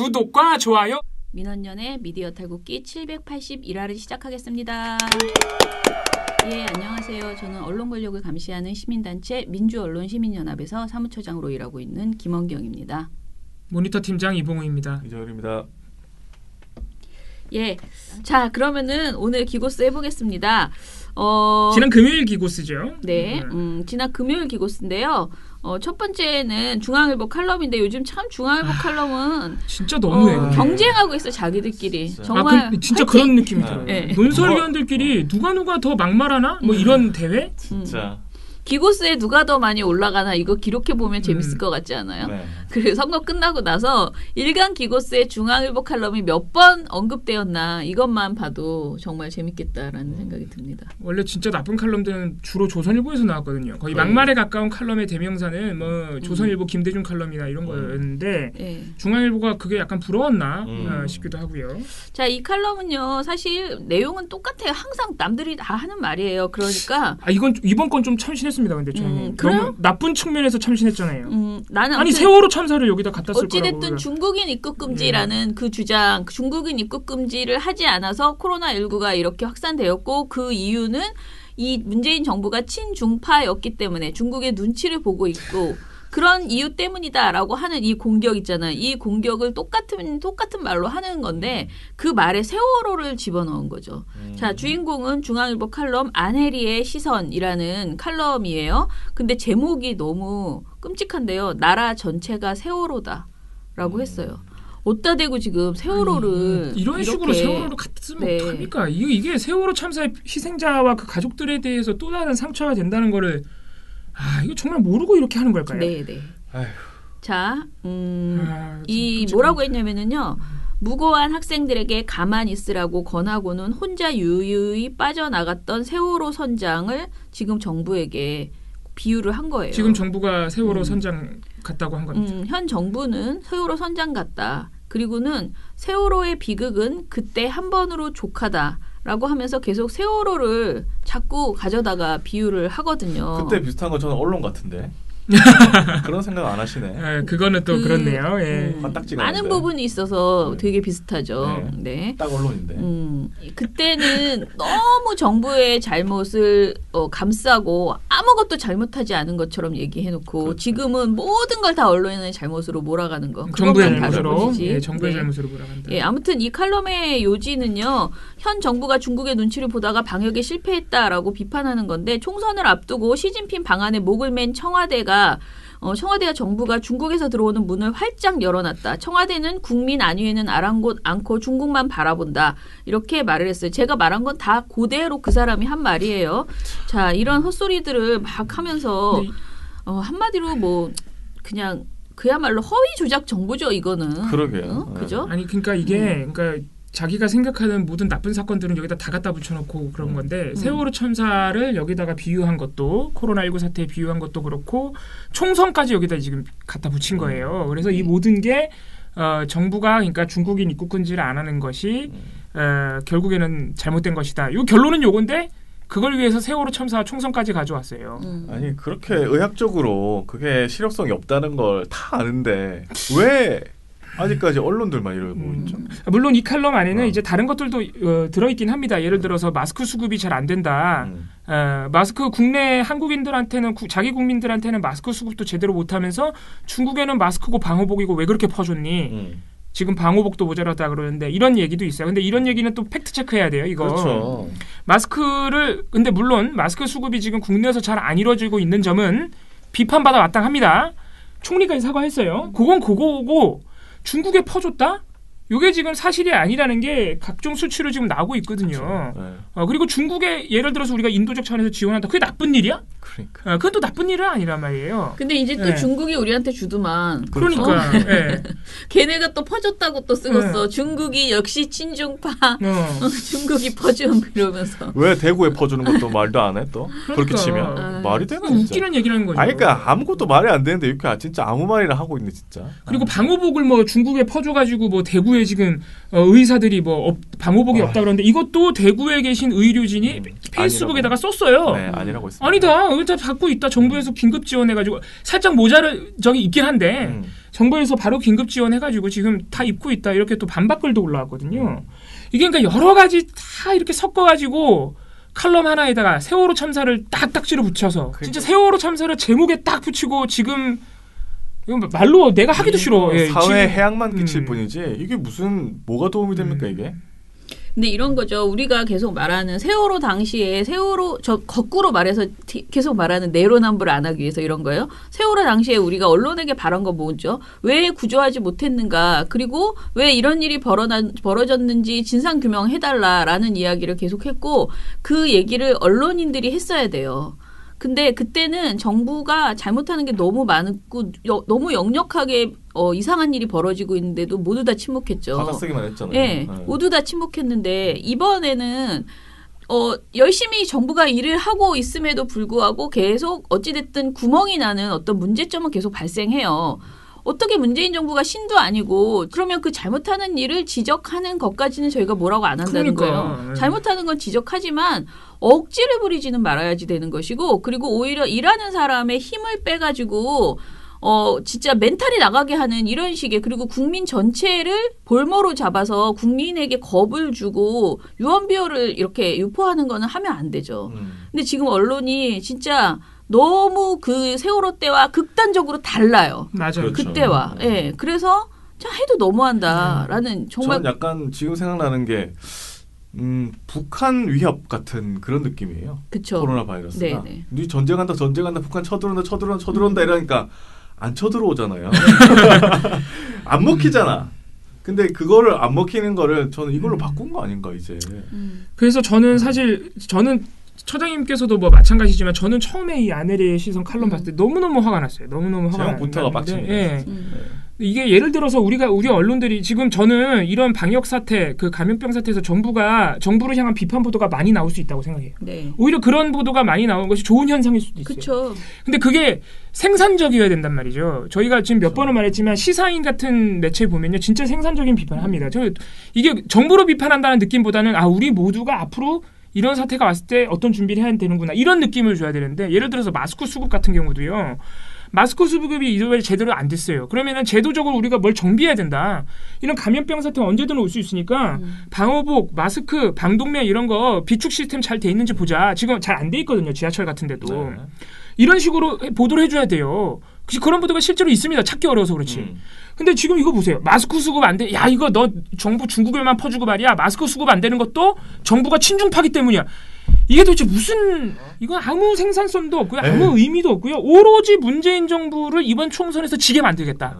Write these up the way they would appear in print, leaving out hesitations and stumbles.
구독과 좋아요. 민원연의 미디어 탈곡기 781화를 시작하겠습니다. 예, 안녕하세요. 저는 언론 권력을 감시하는 시민단체 민주언론시민연합에서 사무처장으로 일하고 있는 김원경입니다. 모니터 팀장 이봉우입니다. 이정현입니다. 예, 자 그러면은 오늘 기고스 해보겠습니다. 지난 금요일 기고스죠. 네, 지난 금요일 기고스인데요. 첫 번째는 중앙일보 칼럼인데 요즘 참 중앙일보 칼럼은 진짜 너무해. 경쟁하고 있어 자기들끼리. 진짜. 정말 진짜 화이팅! 그런 느낌이 들어요. 네. 논설위원들끼리 누가 더 막말하나? 뭐 이런 대회? 진짜. 기고스에 누가 더 많이 올라가나 이거 기록해보면 재밌을 것 같지 않아요? 네. 그리고 선거 끝나고 나서 일간 기고스의 중앙일보 칼럼이 몇 번 언급되었나 이것만 봐도 정말 재밌겠다라는 생각이 듭니다. 원래 진짜 나쁜 칼럼들은 주로 조선일보에서 나왔거든요. 거의 네. 막말에 가까운 칼럼의 대명사는 뭐 조선일보 김대중 칼럼이나 이런 거였는데 네. 중앙일보가 그게 약간 부러웠나 싶기도 하고요. 자, 이 칼럼은요. 사실 내용은 똑같아요. 항상 남들이 다 하는 말이에요. 그러니까 이번 건 좀 참신했습니다. 근데 저는 그래요? 너무 나쁜 측면에서 참신했잖아요. 나는 아니 아무튼 세월호 참사를 여기다 갖다 쓸 거라고. 어찌됐든 중국인 입국 금지라는 그 주장, 중국인 입국 금지를 하지 않아서 코로나19가 이렇게 확산되었고 그 이유는 이 문재인 정부가 친중파였기 때문에 중국의 눈치를 보고 있고 그런 이유 때문이다라고 하는 이 공격 있잖아요. 이 공격을 똑같은 말로 하는 건데 그 말에 세월호를 집어넣은 거죠. 자, 주인공은 중앙일보 칼럼 안혜리의 시선이라는 칼럼이에요. 근데 제목이 너무 끔찍한데요. 나라 전체가 세월호다라고 했어요. 어디다 대고 지금 세월호를 이런 식으로 세월호를 갖다 쓰면 네. 어떡합니까? 이게 세월호 참사의 희생자와 그 가족들에 대해서 또 다른 상처가 된다는 거를 이거 정말 모르고 이렇게 하는 걸까요? 네. 아휴. 자, 이 끔찍합니다. 뭐라고 했냐면은요. 무고한 학생들에게 가만히 있으라고 권하고는 혼자 유유히 빠져나갔던 세월호 선장을 지금 정부에게 비유를 한 거예요. 지금 정부가 세월호 선장 같다고 한 겁니다. 현 정부는 세월호 선장 같다. 그리고는 세월호의 비극은 그때 한 번으로 족하다라고 하면서 계속 세월호를 자꾸 가져다가 비유를 하거든요. 그때 비슷한 거 저는 언론 같은데. 그런 생각 안 하시네. 그거는 또 그렇네요. 예. 화딱지가 많은 나는데. 부분이 있어서 되게 비슷하죠. 네. 딱 언론인데. 그때는 너무 정부의 잘못을 감싸고 아무것도 잘못하지 않은 것처럼 얘기해놓고 그렇죠. 지금은 모든 걸 다 언론의 잘못으로 몰아가는 거. 정부의 그것만 다 잘못으로, 잘못이지. 예, 정부의 네. 잘못으로 몰아간다. 예, 아무튼 이 칼럼의 요지는요. 현 정부가 중국의 눈치를 보다가 방역에 실패했다라고 비판하는 건데 총선을 앞두고 시진핑 방안에 목을 맨 청와대가 정부가 중국에서 들어오는 문을 활짝 열어놨다. 청와대는 국민 안위에는 아랑곳 않고 중국만 바라본다. 이렇게 말을 했어요. 제가 말한 건 다 그대로 그 사람이 한 말이에요. 자, 이런 헛소리들을 막 하면서 네. 한마디로 뭐 그냥 그야말로 허위 조작 정보죠. 이거는. 그러게요. 그죠? 아니 그러니까 이게 그러니까 자기가 생각하는 모든 나쁜 사건들은 여기다 다 갖다 붙여놓고 그런 건데 세월호 참사를 여기다가 비유한 것도 코로나19 사태에 비유한 것도 그렇고 총선까지 여기다 지금 갖다 붙인 거예요. 그래서 이 모든 게 정부가 그러니까 중국인 입국 금지를 안 하는 것이 결국에는 잘못된 것이다. 요 결론은 요건데 그걸 위해서 세월호 참사 총선까지 가져왔어요. 아니 그렇게 의학적으로 그게 실효성이 없다는 걸 다 아는데 왜 아직까지 언론들만 이러고 있죠? 물론 이 칼럼 안에는 이제 다른 것들도 들어있긴 합니다. 예를 들어서 마스크 수급이 잘 안 된다. 마스크 국내 한국인들한테는 자기 국민들한테는 마스크 수급도 제대로 못하면서 중국에는 마스크고 방호복이고 왜 그렇게 퍼줬니? 지금 방호복도 모자랐다 그러는데 이런 얘기도 있어요. 근데 이런 얘기는 또 팩트 체크해야 돼요. 이거. 그렇죠. 근데 물론 마스크 수급이 지금 국내에서 잘 안 이루어지고 있는 점은 비판받아 마땅합니다. 총리까지 사과했어요. 그건 그거고 중국에 퍼줬다? 이게 지금 사실이 아니라는 게 각종 수치로 지금 나오고 있거든요. 그렇죠. 그리고 중국에 예를 들어서 우리가 인도적 차원에서 지원한다. 그게 나쁜 일이야? 그러니까. 그건 또 나쁜 일은 아니란 말이에요. 근데 이제 또 네. 중국이 우리한테 주더만. 그러니까. 예. 걔네가 또 퍼줬다고 또 쓰겠어. 중국이 역시 친중파. 중국이 퍼줌 이러면서. 왜 대구에 퍼주는 것도 말도 안 해 또? 그렇게 그러니까. 치면 말이 되나 진짜? 웃기는 얘기라는 거죠. 아니 그러니까 아무것도 말이 안 되는데 이렇게 진짜 아무 말이나 하고 있네 진짜. 그리고 방호복을 뭐 중국에 퍼줘가지고 뭐 대구에 지금 의사들이 뭐 방호복이 없다 그러는데 이것도 대구에 계신 의료진이 페이스북에다가 썼어요. 네, 아니라고 했습니다. 아니다. 의사 받고 있다. 정부에서 긴급 지원해가지고 살짝 모자를 저기 있긴 한데 정부에서 바로 긴급 지원해가지고 지금 다 입고 있다 이렇게 또 반박글도 올라왔거든요. 이게 그러니까 여러 가지 다 이렇게 섞어가지고 칼럼 하나에다가 세월호 참사를 딱딱지로 붙여서 진짜 세월호 참사를 제목에 딱 붙이고 지금 이건 말로 내가 하기도 싫어. 예, 사회에 지금. 해악만 끼칠 뿐이지 이게 무슨 뭐가 도움이 됩니까 이게? 근데 이런 거죠. 우리가 계속 말하는 세월호 당시에 거꾸로 말해서 계속 말하는 내로남불을 안 하기 위해서 이런 거예요. 세월호 당시에 우리가 언론에게 바란 건 뭐죠? 왜 구조하지 못했는가? 그리고 왜 이런 일이 벌어졌는지 진상 규명해달라라는 이야기를 계속했고 그 얘기를 언론인들이 했어야 돼요. 근데 그때는 정부가 잘못하는 게 너무 많고 너무 역력하게 이상한 일이 벌어지고 있는데도 모두 다 침묵했죠. 받아쓰기만 했잖아요. 네, 모두 다 침묵했는데 이번에는 열심히 정부가 일을 하고 있음에도 불구하고 계속 어찌됐든 구멍이 나는 어떤 문제점은 계속 발생해요. 어떻게 문재인 정부가 신도 아니고 그러면 그 잘못하는 일을 지적하는 것까지는 저희가 뭐라고 안 한다는 거예요. 잘못하는 건 지적하지만 억지를 부리지는 말아야지 되는 것이고 그리고 오히려 일하는 사람의 힘을 빼가지고 진짜 멘탈이 나가게 하는 이런 식의 그리고 국민 전체를 볼모로 잡아서 국민에게 겁을 주고 유언비어를 이렇게 유포하는 거는 하면 안 되죠. 근데 지금 언론이 진짜 너무 그 세월호 때와 극단적으로 달라요. 맞아요. 그때와. 예. 네. 그래서 해도 너무한다라는 정말 저는 약간 지금 생각나는 게 북한 위협 같은 그런 느낌이에요. 그쵸. 코로나 바이러스가. 네네. 니 전쟁한다 북한 쳐들어온다 이러니까 안 쳐들어오잖아요. 안 먹히잖아. 근데 그거를 안 먹히는 거를 저는 이걸로 바꾼 거 아닌가 이제. 그래서 저는 사실 처장님께서도 뭐 마찬가지지만 저는 처음에 이 아내리의 시선 칼럼 봤을 때 너무너무 화가 났어요. 너무너무 화가 제목부터가 빡칩니다. 예. 이게 예를 들어서 우리 언론들이 지금 저는 이런 방역 사태, 그 감염병 사태에서 정부를 향한 비판 보도가 많이 나올 수 있다고 생각해요. 네. 오히려 그런 보도가 많이 나오는 것이 좋은 현상일 수도 있어요. 그렇죠. 근데 그게 생산적이어야 된단 말이죠. 저희가 지금 몇 번을 말했지만 시사인 같은 매체 보면요, 진짜 생산적인 비판을 합니다. 이게 정부로 비판한다는 느낌보다는 우리 모두가 앞으로 이런 사태가 왔을 때 어떤 준비를 해야 되는구나 이런 느낌을 줘야 되는데 예를 들어서 마스크 수급 같은 경우도요. 마스크 수급이 이전에 제대로 안 됐어요. 그러면은 제도적으로 우리가 뭘 정비해야 된다. 이런 감염병 사태가 언제든 올 수 있으니까 방호복, 마스크, 방독면 이런 거 비축 시스템 잘 돼 있는지 보자. 지금 잘 안 돼 있거든요. 지하철 같은 데도. 네. 이런 식으로 보도를 해줘야 돼요. 그런 보도가 실제로 있습니다. 찾기 어려워서 그렇지. 근데 지금 이거 보세요. 마스크 수급 안 돼. 야, 이거 너 정부 중국에만 퍼주고 말이야. 마스크 수급 안 되는 것도 정부가 친중파기 때문이야. 이게 도대체 무슨 이건 아무 생산성도 없고요. 아무 의미도 없고요. 오로지 문재인 정부를 이번 총선에서 지게 만들겠다.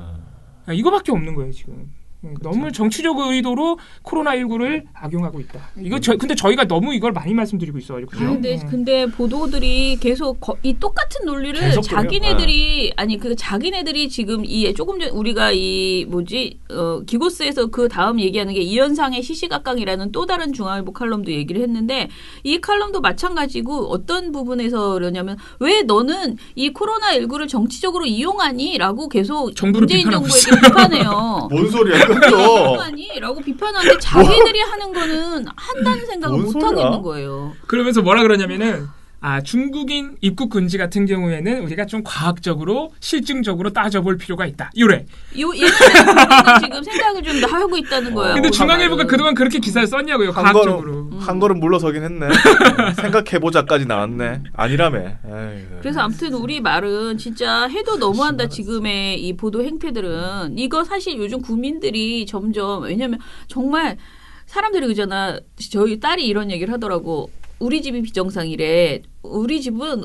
이거밖에 없는 거예요, 지금. 그렇죠. 너무 정치적 의도로 코로나19를 악용하고 있다. 이거 근데 저희가 너무 이걸 많이 말씀드리고 있어요. 그죠? 근데 보도들이 계속 이 똑같은 논리를 자기네들이 자기네들이 지금 조금 전 우리가 기고스에서 그 다음 얘기하는 게 이현상의 시시각각이라는 또 다른 중앙일보 칼럼도 얘기를 했는데 이 칼럼도 마찬가지고 어떤 부분에서 그러냐면 왜 너는 이 코로나19를 정치적으로 이용하니?라고 계속 문재인 정부에게 비판해요. 뭔 소리야? 라고 비판하는데 자기들이 하는 거는 한다는 생각을 못 하고 있는 거예요. 그러면서 뭐라 그러냐면은 중국인 입국 금지 같은 경우에는 우리가 좀 과학적으로 실증적으로 따져볼 필요가 있다. 이래. 얘는 지금 생각을 좀 하고 있다는 거예요. 근데 중앙일보가 그동안 그렇게 기사를 썼냐고요. 과학적으로. 한 걸음 물러서긴 했네. 생각해보자까지 나왔네. 아니라며. 그래서 아무튼 우리 말은 진짜 해도 너무한다. 지금의 이 보도 행태들은. 이거 사실 요즘 국민들이 점점 왜냐면 정말 사람들이 그러잖아. 저희 딸이 이런 얘기를 하더라고. 우리 집이 비정상이래. 우리 집은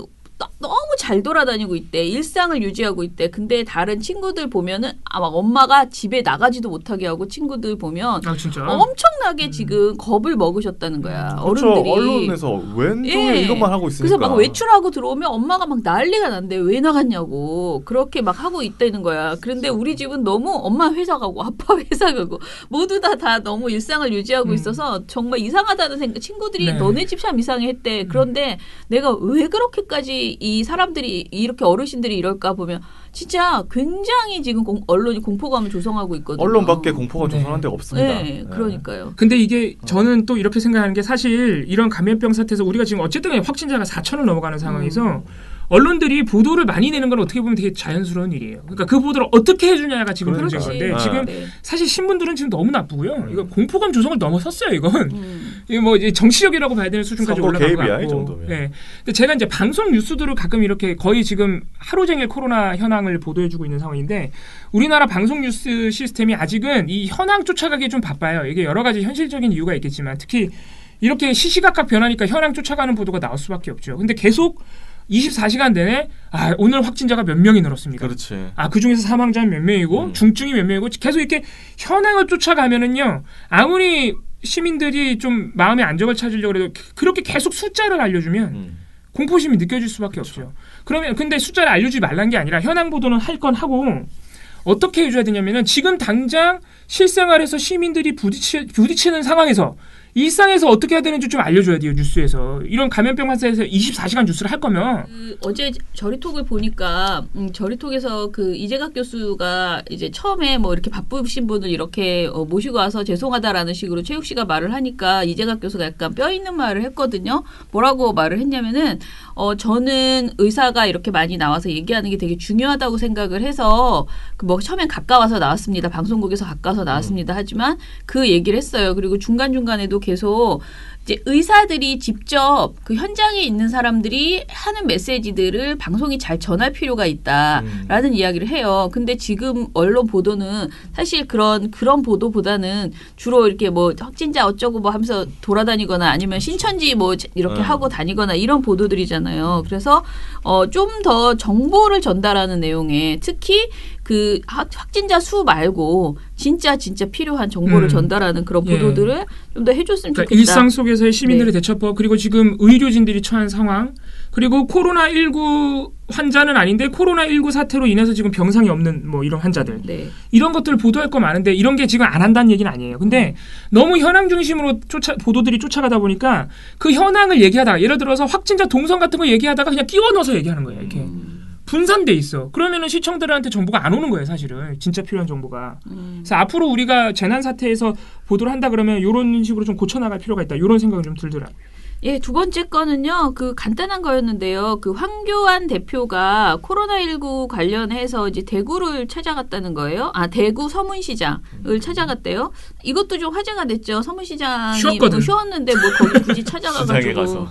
너무 잘 돌아다니고 있대. 일상을 유지하고 있대. 근데 다른 친구들 보면은 막 엄마가 집에 나가지도 못하게 하고 친구들 보면 진짜? 엄청나게 지금 겁을 먹으셨다는 거야. 그렇죠. 어른들이. 언론에서 왼쪽에 이것만 하고 있으니까. 그래서 막 외출하고 들어오면 엄마가 막 난리가 난대. 왜 나갔냐고. 그렇게 막 하고 있다는 거야. 그런데 우리 집은 너무 엄마 회사 가고 아빠 회사 가고 모두 다 너무 일상을 유지하고 있어서 정말 이상하다는 생각. 친구들이 너네 집 참 이상해 했대. 그런데 내가 왜 그렇게까지 이 사람들이 이렇게 어르신들이 이럴까 보면 진짜 굉장히 지금 언론이 공포감을 조성하고 있거든요. 언론밖에 공포감 조성하는 데가 없습니다. 네, 그러니까요. 근데 이게 저는 또 이렇게 생각하는 게 사실 이런 감염병 사태에서 우리가 지금 어쨌든 확진자가 4천을 넘어가는 상황에서 언론들이 보도를 많이 내는 건 어떻게 보면 되게 자연스러운 일이에요. 그러니까 그 보도를 어떻게 해주냐가 지금 문제인 건데 지금 사실 신문들은 지금 너무 나쁘고요. 이거 공포감 조성을 넘어섰어요. 이건 이거 뭐 이제 정치적이라고 봐야 되는 수준까지 올라간 것 같고. 이 정도면. 네. 근데 제가 이제 방송 뉴스들을 가끔 이렇게 거의 지금 하루 종일 코로나 현황을 보도해주고 있는 상황인데 우리나라 방송 뉴스 시스템이 아직은 이 현황 쫓아가기 좀 바빠요. 이게 여러 가지 현실적인 이유가 있겠지만 특히 이렇게 시시각각 변하니까 현황 쫓아가는 보도가 나올 수밖에 없죠. 근데 계속 24시간 내내 오늘 확진자가 몇 명이 늘었습니다. 그렇지. 그 중에서 사망자는 몇 명이고 중증이 몇 명이고 계속 이렇게 현황을 쫓아가면은요. 아무리 시민들이 좀 마음의 안정을 찾으려고 해도 그렇게 계속 숫자를 알려주면 공포심이 느껴질 수밖에 그렇죠. 없죠. 그러면 근데 숫자를 알려주지 말란 게 아니라 현황 보도는 할 건 하고 어떻게 해줘야 되냐면은 지금 당장 실생활에서 시민들이 부딪히는 상황에서 일상에서 어떻게 해야 되는지 좀 알려줘야 돼요. 뉴스에서. 이런 감염병 환사에서 24시간 뉴스를 할 거면 어제 저리톡을 보니까 저리톡에서 그 이재각 교수가 이제 처음에 뭐 이렇게 바쁘신 분을 이렇게 모시고 와서 죄송하다라는 식으로 최욱 씨가 말을 하니까 이재각 교수가 약간 뼈 있는 말을 했거든요. 뭐라고 말을 했냐면은 저는 의사가 이렇게 많이 나와서 얘기하는 게 되게 중요하다고 생각을 해서 뭐 처음엔 가까워서 나왔습니다. 방송국에서 가까워서 나왔습니다. 하지만 그 얘기를 했어요. 그리고 중간중간에도 계속 이제 의사들이 직접 그 현장에 있는 사람들이 하는 메시지들을 방송이 잘 전할 필요가 있다라는 이야기를 해요. 근데 지금 언론 보도는 사실 그런 보도보다는 주로 이렇게 뭐 확진자 어쩌고 뭐 하면서 돌아다니거나 아니면 신천지 뭐 이렇게 하고 다니거나 이런 보도들이잖아요. 그래서 좀 더 정보를 전달하는 내용에 특히 그 확진자 수 말고 진짜 필요한 정보를 전달하는 그런 보도들을 좀 더 해줬으면 그러니까 좋겠다. 일상 속에서의 시민들의 대처법 그리고 지금 의료진들이 처한 상황 그리고 코로나19 환자는 아닌데 코로나19 사태로 인해서 지금 병상이 없는 뭐 이런 환자들 이런 것들을 보도할 거 많은데 이런 게 지금 안 한다는 얘기는 아니에요. 근데 너무 현황 중심으로 보도들이 쫓아가다 보니까 그 현황을 얘기하다가 예를 들어서 확진자 동선 같은 거 얘기하다가 그냥 끼워 넣어서 얘기하는 거예요. 이렇게. 분산돼 있어. 그러면은 시청자들한테 정보가 안 오는 거예요, 사실은. 진짜 필요한 정보가. 그래서 앞으로 우리가 재난 사태에서 보도를 한다 그러면 이런 식으로 좀 고쳐나갈 필요가 있다. 이런 생각은 좀 들더라고요. 예, 두 번째 거는요, 그 간단한 거였는데요. 그 황교안 대표가 코로나19 관련해서 이제 대구를 찾아갔다는 거예요. 대구 서문시장을 찾아갔대요. 이것도 좀 화제가 됐죠. 서문시장이 쉬었거든. 쉬었는데 뭐 거기 굳이 찾아가가지고.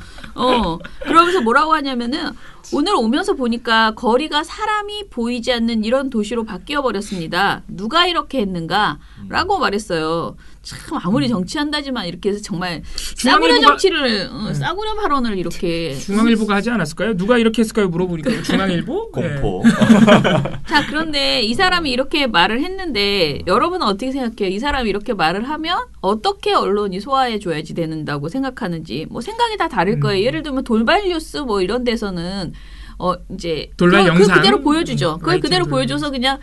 그러면서 뭐라고 하냐면은 오늘 오면서 보니까 거리가 사람이 보이지 않는 이런 도시로 바뀌어 버렸습니다. 누가 이렇게 했는가? 라고 말했어요. 참 아무리 정치한다지만 이렇게 해서 정말 싸구려 정치를 싸구려 발언을 이렇게 중앙일보가 하지 않았을까요? 누가 이렇게 했을까요? 물어보니까 중앙일보? 공포. 자, 그런데 이 사람이 이렇게 말을 했는데 여러분은 어떻게 생각해요? 이 사람이 이렇게 말을 하면 어떻게 언론이 소화해 줘야지 된다고 생각하는지 뭐 생각이 다 다를 거예요. 예를 들면 돌발 뉴스 뭐 이런 데서는 이제 돌발 영상 그대로 보여주죠. 그걸 그대로 보여줘서 그냥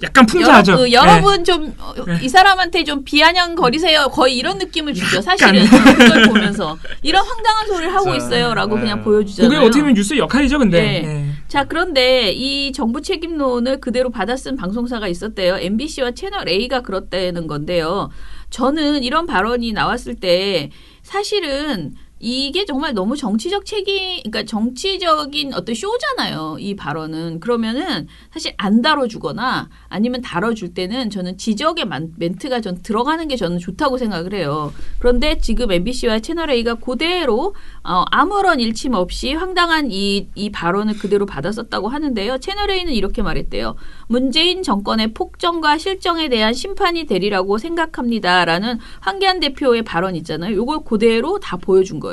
약간 풍자하죠. 여러분 좀 이 사람한테 좀 비아냥거리세요. 거의 이런 느낌을 주죠. 사실은 그걸 보면서 이런 황당한 소리를 하고 있어요라고 그냥 보여주잖아요. 그게 어떻게 보면 뉴스의 역할이죠, 근데. 자, 그런데 이 정부 책임론을 그대로 받아쓴 방송사가 있었대요. MBC와 채널 A가 그렇다는 건데요. 저는 이런 발언이 나왔을 때 사실은 이게 정말 너무 그러니까 정치적인 어떤 쇼잖아요. 이 발언은. 그러면은 사실 안 다뤄주거나 아니면 다뤄줄 때는 저는 지적의 멘트가 전 들어가는 게 저는 좋다고 생각을 해요. 그런데 지금 MBC와 채널A가 그대로 아무런 일침 없이 황당한 이 발언을 그대로 받았었다고 하는데요. 채널A는 이렇게 말했대요. 문재인 정권의 폭정과 실정에 대한 심판이 되리라고 생각합니다라는 황교안 대표의 발언 있잖아요. 이걸 그대로 다 보여준 거예요.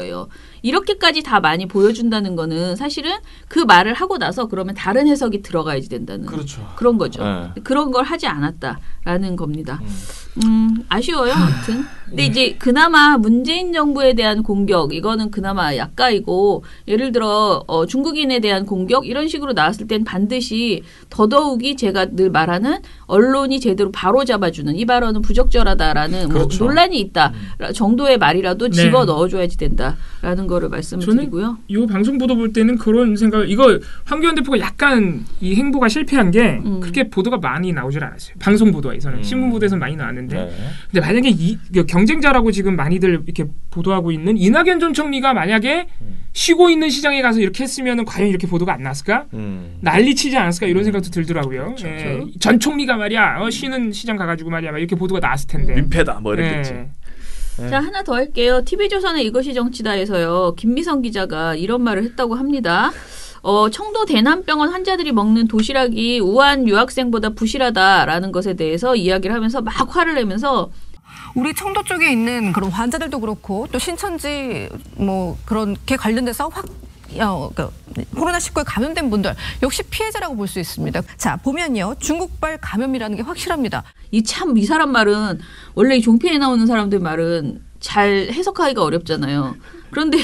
이렇게까지 다 많이 보여준다는 거는 사실은 그 말을 하고 나서 그러면 다른 해석이 들어가야지 된다는 그런 거죠. 그런 걸 하지 않았다라는 겁니다. 아쉬워요. 아무튼. 근데 이제 그나마 문재인 정부에 대한 공격 이거는 그나마 약가이고 예를 들어 중국인에 대한 공격 이런 식으로 나왔을 땐 반드시 더더욱이 제가 늘 말하는 언론이 제대로 바로 잡아주는 이 발언은 부적절하다라는 논란이 있다 정도의 말이라도 집어 넣어줘야지 된다라는 걸 그거를 말씀을 저는 드리고요. 이 방송 보도 볼 때는 그런 생각을 이거 황교안 대표가 약간 이 행보가 실패한 게 그렇게 보도가 많이 나오질 않았어요. 방송 보도에서는 신문 보도에서는 많이 나왔는데 네. 근데 만약에 이 경쟁자라고 지금 많이들 이렇게 보도하고 있는 이낙연 전 총리가 만약에 쉬고 있는 시장에 가서 이렇게 했으면 과연 이렇게 보도가 안 났을까? 난리치지 않았을까? 이런 생각도 들더라고요. 그렇죠. 예. 전 총리가 말이야 쉬는 시장 가가지고 말이야 막 이렇게 보도가 나왔을 텐데. 민폐다 뭐 이랬겠지. 예. 네. 자, 하나 더 할게요. TV조선의 이것이 정치다에서요. 김미성 기자가 이런 말을 했다고 합니다. 청도 대남병원 환자들이 먹는 도시락이 우한 유학생보다 부실하다라는 것에 대해서 이야기를 하면서 막 화를 내면서 우리 청도 쪽에 있는 그런 환자들도 그렇고 또 신천지 뭐 그렇게 관련돼서 코로나19에 감염된 분들 역시 피해자라고 볼 수 있습니다. 자, 보면요. 중국발 감염이라는 게 확실합니다. 이 사람 말은 원래 이 종편에 나오는 사람들 말은 잘 해석하기가 어렵잖아요. 그런데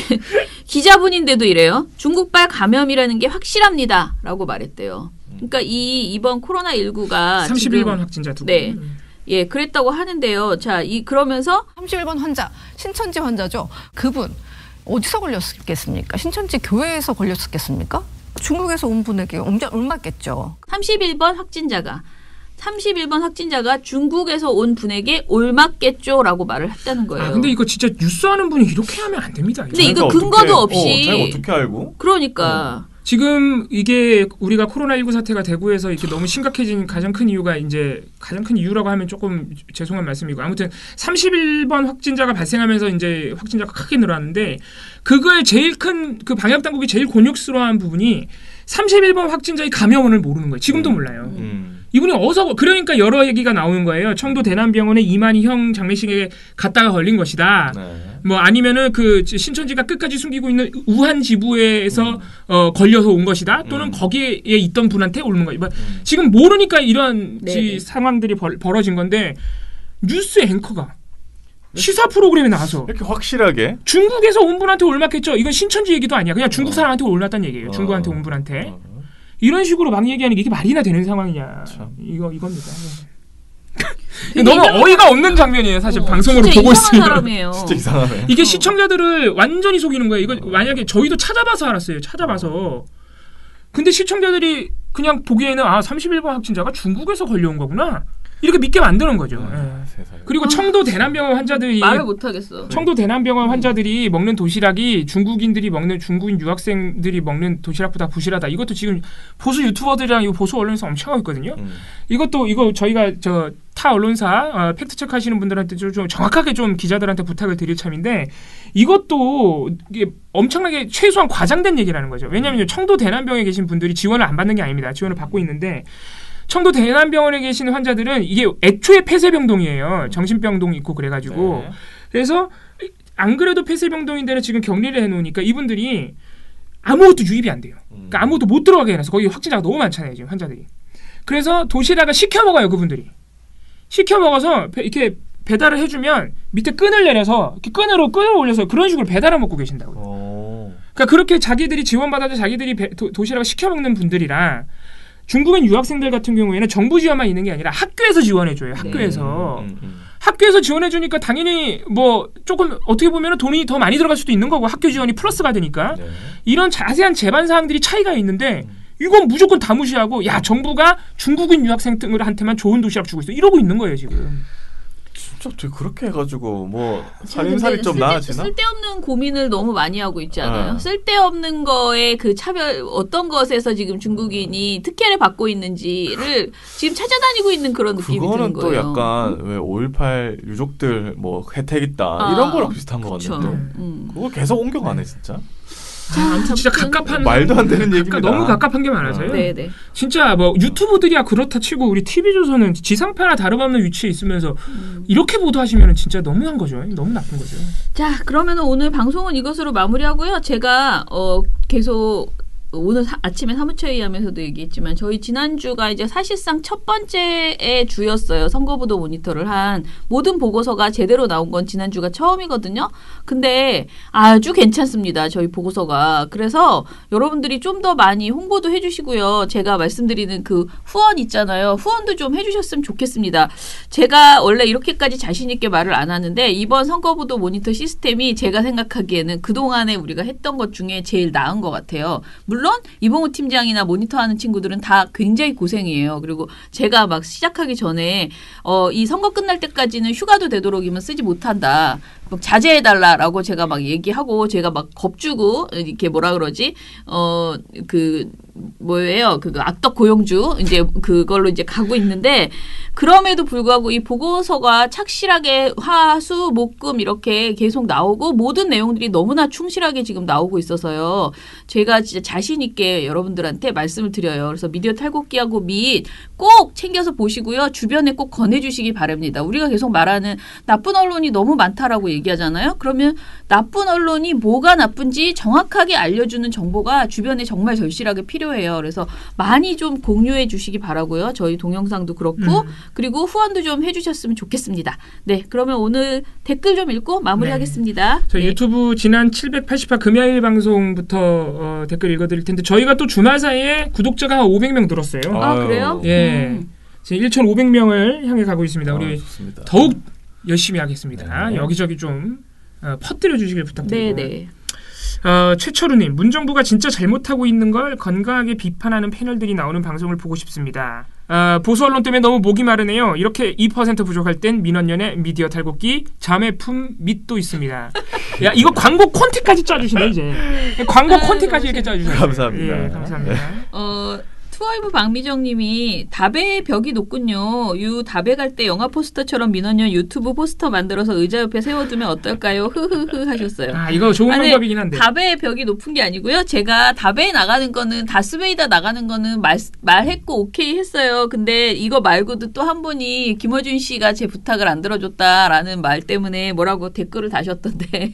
기자분인데도 이래요. 중국발 감염이라는 게 확실합니다라고 말했대요. 그러니까 이번 코로나19가 31번 지금, 확진자 두 분. 네. 예, 그랬다고 하는데요. 자, 그러면서 31번 환자, 신천지 환자죠. 그분 어디서 걸렸겠습니까? 신천지 교회에서 걸렸겠습니까? 중국에서 온 분에게 옮겼겠죠. 31번 확진자가 중국에서 온 분에게 옮았겠죠라고 말을 했다는 거예요. 아, 근데 이거 진짜 뉴스하는 분이 이렇게 하면 안 됩니다. 근데 이거 근거도 없이. 자기가 어떻게 알고? 그러니까. 지금 이게 우리가 코로나19 사태가 대구에서 이렇게 너무 심각해진 가장 큰 이유가 이제 가장 큰 이유라고 하면 조금 죄송한 말씀이고 아무튼 31번 확진자가 발생하면서 이제 확진자가 크게 늘어났는데 그거에 제일 큰 그 방역 당국이 제일 곤욕스러워한 부분이 31번 확진자의 감염원을 모르는 거예요. 지금도 몰라요. 이분이 어디서 그러니까 여러 얘기가 나오는 거예요. 청도 대남병원에 이만희 형 장례식에 갔다가 걸린 것이다. 네. 뭐 아니면은 그 신천지가 끝까지 숨기고 있는 우한 지부에서 걸려서 온 것이다. 또는 거기에 있던 분한테 오는 거예요. 지금 모르니까 이런 상황들이 벌어진 건데 뉴스 앵커가 시사 프로그램에 나와서 이렇게 확실하게 중국에서 온 분한테 올맞겠죠. 이건 신천지 얘기도 아니야. 그냥 중국 사람한테 올랐다는 얘기예요. 중국한테 온 분한테. 이런 식으로 막 얘기하는 게 이게 말이나 되는 상황이냐. 이겁니다. 너무 어이가 없는 장면이에요. 사실 방송으로 보고 있으면. 사람이에요. 진짜 이상하네. 이게 시청자들을 완전히 속이는 거예요. 이거 만약에 저희도 찾아봐서 알았어요. 찾아봐서. 근데 시청자들이 그냥 보기에는 31번 확진자가 중국에서 걸려온 거구나. 이렇게 믿게 만드는 거죠. 그리고 청도 대남병원 환자들이 말을 못 하겠어. 청도 대남병원 환자들이 먹는 도시락이 중국인 유학생들이 먹는 도시락보다 부실하다. 이것도 지금 보수 유튜버들이랑 보수 언론에서 엄청 하고 있거든요. 이거 저희가 타 언론사 팩트 체크 하시는 분들한테 좀 정확하게 좀 기자들한테 부탁을 드릴 참인데 이것도 이게 엄청나게 최소한 과장된 얘기라는 거죠. 왜냐하면 청도 대남병원에 계신 분들이 지원을 안 받는 게 아닙니다. 지원을 받고 있는데 청도 대남병원에 계시는 환자들은 이게 애초에 폐쇄병동이에요. 정신병동 있고 그래가지고. 네. 그래서 안 그래도 폐쇄병동인데는 지금 격리를 해놓으니까 이분들이 아무것도 유입이 안 돼요. 그러니까 아무것도 못 들어가게 해놔서 거기 확진자가 너무 많잖아요. 지금 환자들이. 그래서 도시락을 시켜 먹어요. 그분들이. 시켜 먹어서 이렇게 배달을 해주면 밑에 끈을 내려서 이렇게 끈을 올려서 그런 식으로 배달을 먹고 계신다고요. 그러니까 그렇게 자기들이 지원받아서 자기들이 도시락을 시켜 먹는 분들이랑 중국인 유학생들 같은 경우에는 정부 지원만 있는 게 아니라 학교에서 지원해줘요. 학교에서. 학교에서 지원해주니까 당연히 뭐 조금 어떻게 보면 돈이 더 많이 들어갈 수도 있는 거고 학교 지원이 플러스가 되니까 이런 자세한 제반 사항들이 차이가 있는데 이건 무조건 다 무시하고 야 정부가 중국인 유학생들한테만 좋은 도시락 주고 있어 이러고 있는 거예요 지금. 진짜 그렇게 해가지고 뭐 살림살이 좀 나아지나? 쓸데없는 고민을 너무 많이 하고 있지 않아요? 아. 쓸데없는 거에 그 차별 어떤 것에서 지금 중국인이 특혜를 받고 있는지를 지금 찾아다니고 있는 그런 느낌이 드는 그거는 거예요. 또 약간 왜 5.18 유족들 뭐 혜택 있다 이런 거랑 비슷한 거 그쵸. 같는데 그거 계속 옮겨가네 진짜. 아무튼 진짜 갑갑한 말도 안 되는 얘기입니다. 너무 갑갑한 게 많아서요. 네네. 진짜 뭐 유튜브들이야 그렇다 치고 우리 TV조선은 지상파나 다름없는 위치에 있으면서 이렇게 보도하시면 진짜 너무한 거죠. 너무 나쁜 거죠. 자, 그러면 오늘 방송은 이것으로 마무리하고요. 제가 계속 오늘 아침에 사무처회의하면서도 얘기했지만 저희 지난주가 이제 사실상 첫 번째의 주였어요. 선거부도 모니터를 한 모든 보고서가 제대로 나온 건 지난주가 처음이거든요. 근데 아주 괜찮습니다. 저희 보고서가. 그래서 여러분들이 좀 더 많이 홍보도 해주시고요. 제가 말씀드리는 그 후원 있잖아요. 후원도 좀 해주셨으면 좋겠습니다. 제가 원래 이렇게까지 자신 있게 말을 안 하는데 이번 선거부도 모니터 시스템이 제가 생각하기에는 그동안에 우리가 했던 것 중에 제일 나은 것 같아요. 물론 이봉우 팀장이나 모니터하는 친구들은 다 굉장히 고생이에요. 그리고 제가 막 시작하기 전에 이 선거 끝날 때까지는 휴가도 되도록이면 쓰지 못한다. 자제해달라라고 제가 막 얘기하고 제가 막 겁주고 이렇게 뭐라 그러지 뭐예요 그 악덕 고용주 이제 그걸로 이제 가고 있는데 그럼에도 불구하고 이 보고서가 착실하게 화, 수, 목, 금 이렇게 계속 나오고 모든 내용들이 너무나 충실하게 지금 나오고 있어서요. 제가 진짜 자신 있게 여러분들한테 말씀을 드려요. 그래서 미디어 탈곡기하고 및 꼭 챙겨서 보시고요. 주변에 꼭 권해주시기 바랍니다. 우리가 계속 말하는 나쁜 언론이 너무 많다라고 얘기하잖아요. 그러면 나쁜 언론이 뭐가 나쁜지 정확하게 알려주는 정보가 주변에 정말 절실하게 필요해요. 그래서 많이 좀 공유해 주시기 바라고요. 저희 동영상도 그렇고 그리고 후원도 좀 해주셨으면 좋겠습니다. 네, 그러면 오늘 댓글 좀 읽고 마무리하겠습니다. 저희 유튜브 지난 788 금요일 방송부터 댓글 읽어드릴 텐데 저희가 또 주말 사이에 구독자가 한 500명 늘었어요. 아, 그래요? 예. 지금 1,500명을 향해 가고 있습니다. 우리 좋습니다. 더욱 열심히 하겠습니다. 네. 여기저기 좀 퍼뜨려 주시길 부탁드리고. 네네. 최철우님, 문정부가 진짜 잘못하고 있는 걸 건강하게 비판하는 패널들이 나오는 방송을 보고 싶습니다. 보수 언론 때문에 너무 목이 마르네요. 이렇게 2% 부족할 땐 민원연의 미디어 탈곡기, 자매품 밑도 있습니다. 야, 이거 광고 콘티까지 짜주시네 이제. 광고 콘티까지 이렇게 짜주시네. 감사합니다. 예, 감사합니다. 투어이브 박미정님이 다배의 벽이 높군요. 다배 갈 때 영화 포스터처럼 민원연 유튜브 포스터 만들어서 의자 옆에 세워두면 어떨까요? 흐흐흐 하셨어요. 이거 좋은 방법이긴 한데. 다배의 벽이 높은 게 아니고요. 제가 다배에 나가는 거는 다스베이다 나가는 거는 말했고 오케이 했어요. 근데 이거 말고도 또 한 분이 김어준 씨가 제 부탁을 안 들어줬다라는 말 때문에 뭐라고 댓글을 다셨던데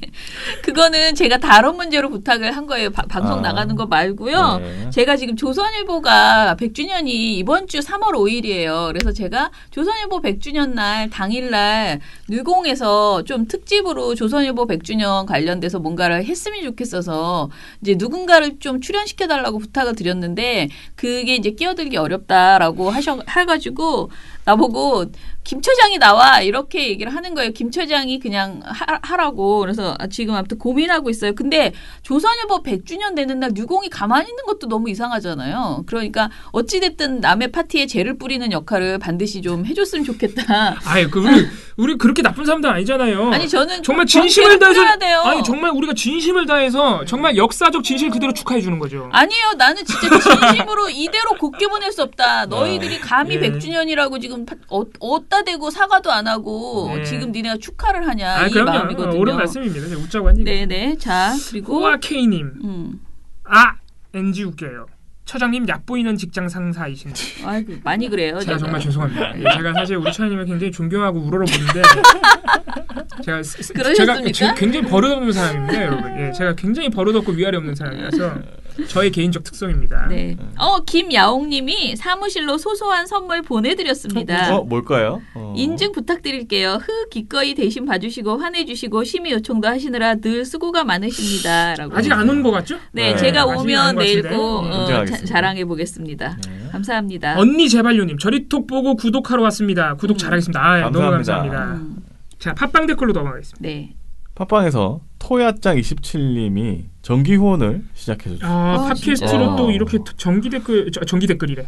그거는 제가 다른 문제로 부탁을 한 거예요. 방송 나가는 거 말고요. 네. 제가 지금 조선일보가 100주년이 이번 주 3월 5일이에요. 그래서 제가 조선일보 100주년 날 당일날 뉴공에서 좀 특집으로 조선일보 100주년 관련돼서 뭔가를 했으면 좋겠어서 이제 누군가를 좀 출연시켜달라고 부탁을 드렸는데 그게 이제 끼어들기 어렵다라고 해가지고 나보고 김 처장이 나와 이렇게 얘기를 하는 거예요. 김 처장이 그냥 하라고. 그래서 지금 아무튼 고민하고 있어요. 근데 조선일보 100주년 되는 날 뉴공이 가만히 있는 것도 너무 이상하잖아요. 그러니까 어찌됐든 남의 파티에 재를 뿌리는 역할을 반드시 좀 해줬으면 좋겠다. 우리 그렇게 나쁜 사람들 아니잖아요. 아니 저는 정말 진심을 다해서 돼요. 아니 정말 우리가 진심을 다해서 정말 역사적 진실 그대로 축하해 주는 거죠. 아니에요. 나는 진짜 진심으로 이대로 곱게 보낼 수 없다. 너희들이 감히 100주년이라고 지금 어디다 대고 사과도 안 하고 지금 니네가 축하를 하냐 이 그럼요. 마음이거든요. 옳은 말씀입니다. 제가 웃자고 한 얘기. 네네. 자 그리고 호아 K님. NG 웃겨요. 처장님 약 보이는 직장 상사이신데. 아이고 많이 그래요. 제가 정말 죄송합니다. 제가 사실 우리 처장님을 굉장히 존경하고 우러러보는데 제가 굉장히 버릇없는 사람입니다, 여러분. 제가 굉장히 버릇없고 위아래 없는 사람이라서 저의 개인적 특성입니다. 네. 김야옥님이 사무실로 소소한 선물 보내드렸습니다. 뭘까요? 인증 부탁드릴게요. 기꺼이 대신 봐주시고 화내주시고 심의 요청도 하시느라 늘 수고가 많으십니다.라고. 아직 안 온 것 같죠? 네, 제가 아직 오면 안 내일 것 꼭 자랑해 보겠습니다. 감사합니다. 언니 제발요님 저리톡 보고 구독하러 왔습니다. 구독 잘하겠습니다. 너무 감사합니다. 자, 팟빵 댓글로 넘어가겠습니다. 네. 팟빵에서 토야짱 27님이 정기 후원을 시작해줬죠. 팟캐스트로 또 이렇게 정기 댓글이래.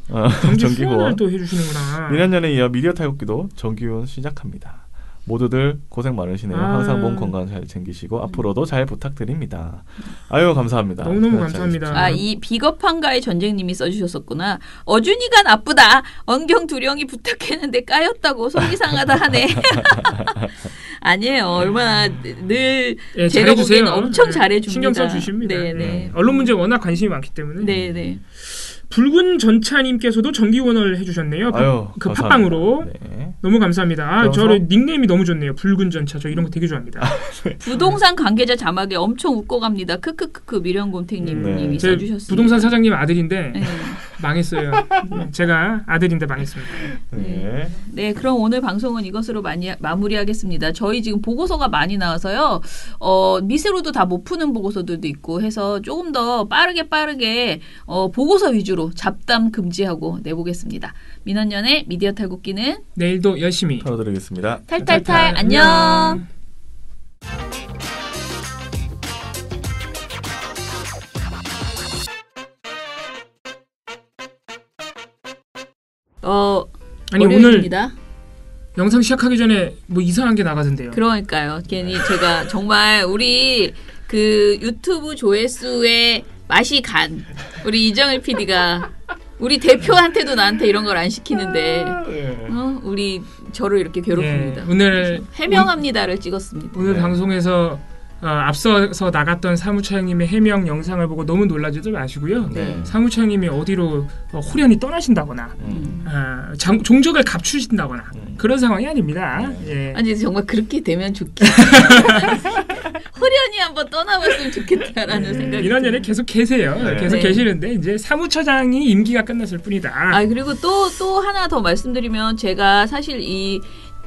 정기 후원을 또 해주시는구나. 민원연에 이어 미디어 탈곡기도 정기 후원 시작합니다. 모두들 고생 많으시네요. 항상 몸 건강 잘 챙기시고 앞으로도 잘 부탁드립니다. 아유 감사합니다. 너무너무 감사합니다. 이 비겁한가의 전쟁님이 써주셨었구나. 어준이가 나쁘다. 언경 두령이 부탁했는데 까였다고 속 이상하다 하네. 아니에요. 얼마나 늘 제가 보기에는 엄청 잘해줍니다. 신경 써주십니다. 네네. 언론 문제 워낙 관심이 많기 때문에. 네네. 붉은 전차님께서도 정기 후원을 해주셨네요. 아유, 그 팟빵으로. 네. 너무 감사합니다. 아, 저를 닉네임이 너무 좋네요. 붉은 전차. 저 이런 거 되게 좋아합니다. 부동산 관계자 자막에 엄청 웃고 갑니다. 크크크크 미련곰탱님이 제 써주셨습니다. 부동산 사장님 아들인데 네. 망했어요. 제가 아들인데 망했습니다. 네. 네, 그럼 오늘 방송은 이것으로 마무리하겠습니다. 저희 지금 보고서가 많이 나와서요. 미세로도 다 못 푸는 보고서들도 있고 해서 조금 더 빠르게 보고서 위주로 잡담 금지하고 내보겠습니다. 민원연의 미디어 탈곡기는 내일도 열심히 털어드리겠습니다. 탈탈탈 안녕. 아니 월요일입니다. 오늘 영상 시작하기 전에 뭐 이상한 게 나가던데요. 그러니까요. 괜히 제가 정말 우리 그 유튜브 조회수에 맛이 간 우리 이정일 PD가 우리 대표한테도 나한테 이런 걸 안 시키는데 우리 저를 이렇게 괴롭힙니다. 오늘 해명합니다를 찍었습니다. 오늘 방송에서 앞서서 나갔던 사무처장님의 해명 영상을 보고 너무 놀라지도 마시고요. 네. 사무처장님이 어디로 홀연히 떠나신다거나 종적을 감추신다거나 그런 상황이 아닙니다. 예. 아니 정말 그렇게 되면 좋겠다. 호련히 한번 떠나봤으면 좋겠다라는 생각이 민원연에 계속 계세요. 네. 계속 네. 계시는데 이제 사무처장이 임기가 끝났을 뿐이다. 그리고 또 하나 더 말씀드리면 제가 사실 이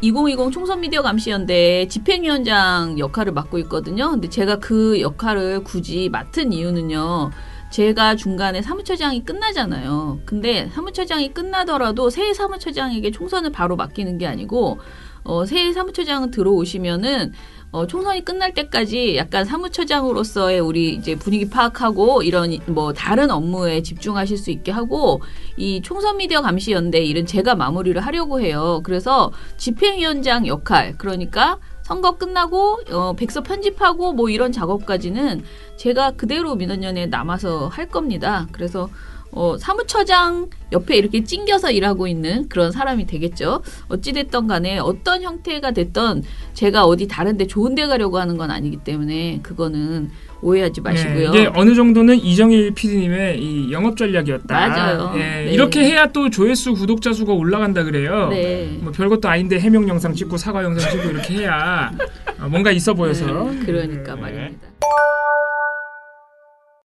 2020 총선 미디어 감시연대 집행위원장 역할을 맡고 있거든요. 근데 제가 그 역할을 굳이 맡은 이유는요. 제가 중간에 사무처장이 끝나잖아요. 근데 사무처장이 끝나더라도 새 사무처장에게 총선을 바로 맡기는 게 아니고 새 사무처장 들어오시면은 총선이 끝날 때까지 약간 사무처장으로서의 우리 이제 분위기 파악하고 이런 뭐 다른 업무에 집중하실 수 있게 하고 이 총선 미디어 감시 연대 일은 제가 마무리를 하려고 해요. 그래서 집행위원장 역할 그러니까 선거 끝나고 백서 편집하고 뭐 이런 작업까지는 제가 그대로 민원연에 남아서 할 겁니다. 그래서 사무처장 옆에 이렇게 찡겨서 일하고 있는 그런 사람이 되겠죠. 어찌됐든 간에 어떤 형태가 됐던 제가 어디 다른 데 좋은 데 가려고 하는 건 아니기 때문에 그거는 오해하지 마시고요. 이게 어느 정도는 이정일 PD님의 이 영업 전략이었다. 맞아요. 네. 네. 이렇게 해야 또 조회수 구독자 수가 올라간다 그래요. 네. 뭐 별것도 아닌데 해명 영상 찍고 사과 영상 찍고 이렇게 해야 뭔가 있어 보여서. 그러니까 네. 말입니다.